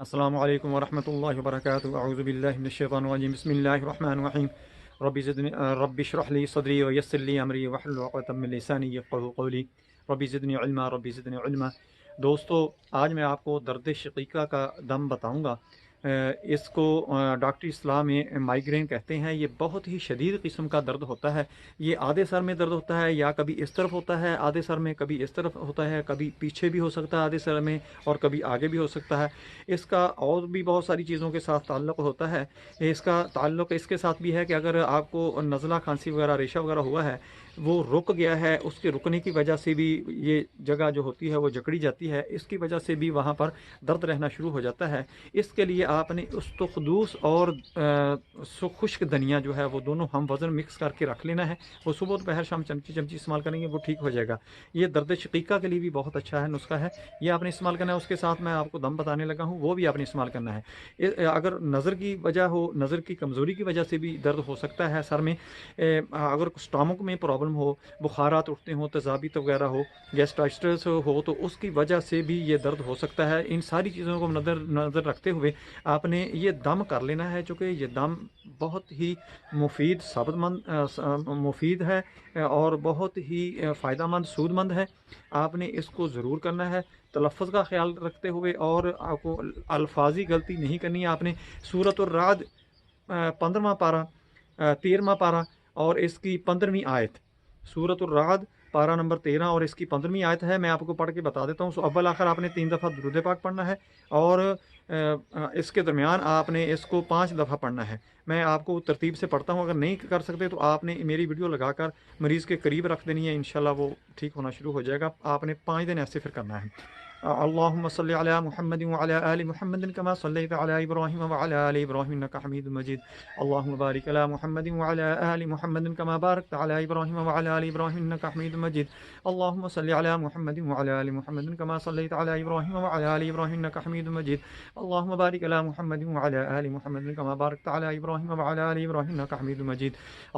السلام علیکم ورحمۃ اللہ وبرکاتہ اعوذ باللہ من الشیطان الرجیم بسم اللہ الرحمن الرحیم رب اشرح لی صدری ویسر لی امری واحلل عقدۃ من لسانی یفقہوا قولی رب زدنی علما رب زدنی علما۔ دوستو، آج میں آپ کو درد شقیقہ کا دم بتاؤں گا۔ اس کو ڈاکٹری اصطلاح میں مائیگرین کہتے ہیں۔ یہ بہت ہی شدید قسم کا درد ہوتا ہے۔ یہ آدھے سر میں درد ہوتا ہے، یا کبھی اس طرف ہوتا ہے آدھے سر میں، کبھی اس طرف ہوتا ہے، کبھی پیچھے بھی ہو سکتا ہے آدھے سر میں، اور کبھی آگے بھی ہو سکتا ہے۔ اس کا اور بھی بہت ساری چیزوں کے ساتھ تعلق ہوتا ہے۔ اس کا تعلق اس کے ساتھ بھی ہے کہ اگر آپ کو نزلہ کھانسی وغیرہ ریشہ وغیرہ ہوا ہے، وہ رک گیا ہے، اس کے رکنے کی وجہ سے بھی یہ جگہ جو ہوتی ہے وہ جکڑی جاتی ہے، اس کی وجہ سے بھی وہاں پر درد رہنا شروع ہو جاتا ہے۔ اس کے لیے آپ نے استخدوس اور خشک دھنیا جو ہے وہ دونوں ہم وزن مکس کر کے رکھ لینا ہے۔ وہ صبح دوپہر شام چمچی چمچی استعمال کریں گے، وہ ٹھیک ہو جائے گا۔ یہ درد شقیقہ کے لیے بھی بہت اچھا ہے، نسخہ ہے، یہ آپ نے استعمال کرنا ہے۔ اس کے ساتھ میں آپ کو دم بتانے لگا ہوں، وہ بھی آپ نے استعمال کرنا ہے۔ اگر نظر کی وجہ ہو، نظر کی کمزوری کی وجہ سے بھی درد ہو سکتا ہے سر میں۔ اگر اسٹامک میں پرابلم ہو، بخارات اٹھتے ہوں، تذابیت وغیرہ ہو، گیسٹرائٹس ہو، تو اس کی وجہ سے بھی یہ درد ہو سکتا ہے۔ ان ساری چیزوں کو نظر رکھتے ہوئے آپ نے یہ دم کر لینا ہے، چونکہ یہ دم بہت ہی مفید ہے اور بہت ہی فائدہ مند، سود مند ہے۔ آپ نے اس کو ضرور کرنا ہے، تلفظ کا خیال رکھتے ہوئے، اور آپ کو الفاظی غلطی نہیں کرنی ہے۔ آپ نے سورۃ الرعد 15واں پارہ، 13واں پارہ اور اس کی 15ویں آیت، سورۃ الرعد پارہ نمبر 13 اور اس کی 15ویں آیت ہے، میں آپ کو پڑھ کے بتا دیتا ہوں۔ سو اول آخر آپ نے 3 دفعہ درود پاک پڑھنا ہے، اور اس کے درمیان آپ نے اس کو 5 دفعہ پڑھنا ہے۔ میں آپ کو ترتیب سے پڑھتا ہوں، اگر نہیں کر سکتے تو آپ نے میری ویڈیو لگا کر مریض کے قریب رکھ دینی ہے، انشاءاللہ وہ ٹھیک ہونا شروع ہو جائے گا۔ آپ نے 5 دن ایسے پھر کرنا ہے۔ اللهم صل على محمد وعلى آل محمد كما صليت على إبراهيم وعلى آل إبراهيم إنك حميد مجيد. اللهم بارك على محمد وعلى آل محمد كما باركت على إبراهيم وعلى آل إبراهيم إنك حميد مجيد. اللهم صل على محمد وعلى آل محمد كما صليت على إبراهيم وعلى آل إبراهيم إنك حميد مجيد. اللهم بارك على محمد وعلى آل محمد كما باركت على إبراهيم وعلى آل إبراهيم إنك حميد مجيد.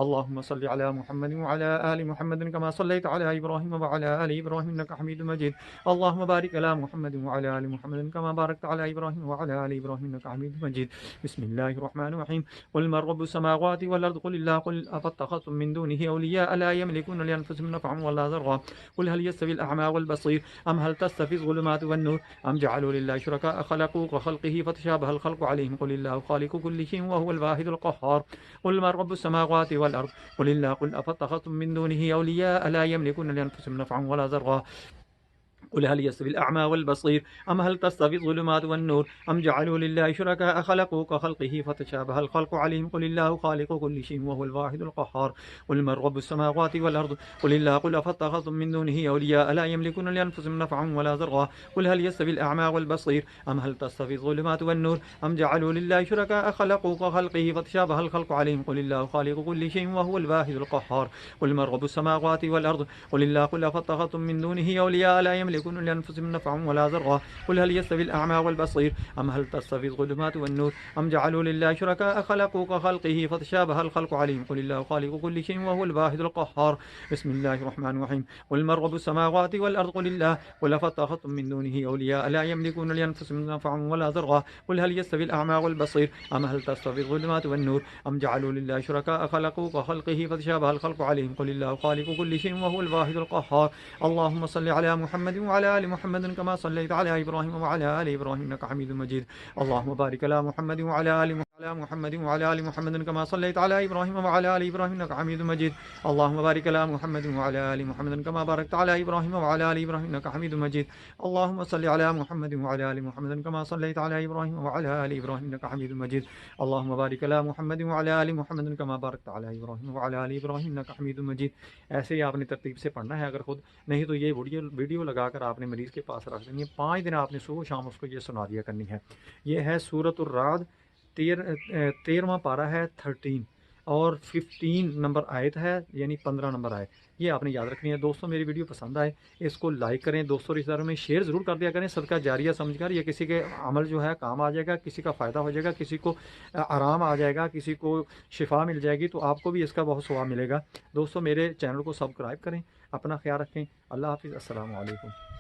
اللهم صل على محمد وعلى آل محمد كما صليت على إبراهيم وعلى آل إبراهيم إنك حميد مجيد. اللهم بارك على محمد وعلى آل محمد كما باركت على إبراهيم وعلى آل إبراهيم إنك حميد مجيد. بسم الله الرحمن الرحيم. قل من رب السماوات والأرض قل الله قل أفاتخذتم من دونه أولياء لا يملكون لأنفسهم نفعا ولا ضرا قل هل يستوي الأعمى والبصير أم هل تستوي الظلمات والنور أم جعلوا لله شركاء خلقوا كخلقه فتشابه الخلق عليهم قل الله خالق كل شيء وهو الواحد القهار. قل من رب السماوات والأرض قل الله قل أفاتخذتم من دونه أولياء لا يملكون لأنفسهم نفعا ولا ضرا قل هل يستوي الأعمى والبصير أم هل تستوي الظلمات والنور أم جعلوا لله شركاء خلقوا كخلقه فتشابه الخلق عليهم قل الله خالق كل شيء وهو الواحد القهار. قل من رب السماوات والأرض قل الله قل أفاتخذتم من دونه أولياء لا يملكون لأنفسهم نفعا ولا ضرا قل هل يستوي الأعمى والبصير أم هل تستوي الظلمات والنور أم جعلوا لله شركاء خلقوا كخلقه فتشابه الخلق عليهم قل الله خالق كل شيء وهو الواحد القهار. قل من رب السماوات والأرض قل الله قل أفاتخذتم من دونه أولياء لا يملكون لأنفسهم نفعا ولا ضرا قل هل يستوي الأعمى والبصير أم هل تستوي الظلمات والنور أم جعلوا لله شركاء خلقوا كخلقه فتشابه الخلق عليهم قل الله خالق كل شيء وهو الواحد القهار. بسم الله الرحمن الرحيم. قل من رب السماوات والأرض قل الله قل أفاتخذتم من دونه أولياء لا يملكون لأنفسهم نفعا ولا ضرا قل هل يستوي الأعمى والبصير أم هل تستوي الظلمات والنور أم جعلوا لله شركاء خلقوا كخلقه فتشابه الخلق عليهم قل الله خالق كل شيء وهو الواحد القهار. اللهم صل على محمد وعلى آل محمد كما صليت على إبراهيم وعلى آل إبراهيم إنك حميد مجيد. اللهم بارك على محمد وعلى آل محمد وعلى آل محمد كما صليت على إبراهيم وعلى آل إبراهيم إنك حميد مجيد. اللهم بارك على محمد وعلى آل محمد كما باركت على إبراهيم وعلى آل إبراهيم إنك حميد مجيد. اللهم صل على محمد وعلى آل محمد كما صليت على إبراهيم وعلى آل إبراهيم إنك حميد مجيد. اللهم بارك على محمد وعلى آل محمد كما باركت على إبراهيم وعلى آل إبراهيم إنك حميد مجيد. ایسے ہی آپ نے ترتیب سے پڑھنا ہے، اگر خود نہیں تو یہ ویڈیو لگا کر آپ نے مریض کے پاس رکھ دینی ہے۔ 5 دن آپ نے صبح شام اس کو یہ سنا دیا کرنی ہے۔ یہ ہے سورۃ الرعد 13واں پارہ ہے 13 اور 15 نمبر آیت ہے، یعنی 15 نمبر آیت، یہ آپ نے یاد رکھنی ہے۔ دوستوں میری ویڈیو پسند آئے اس کو لائک کریں، دوستوں رشتہ داروں میں شیئر ضرور کر دیا کریں، صدقہ جاریہ سمجھ کر۔ یہ کسی کے عمل جو ہے کام آ جائے گا، کسی کا فائدہ ہو جائے گا، کسی کو آرام آ جائے گا، کسی کو شفا مل جائے گی، تو آپ کو بھی اس کا بہت ثواب ملے گا۔ دوستوں میرے چینل کو سبسکرائب کریں، اپنا خیال رکھیں، اللہ حافظ، السلام علیکم۔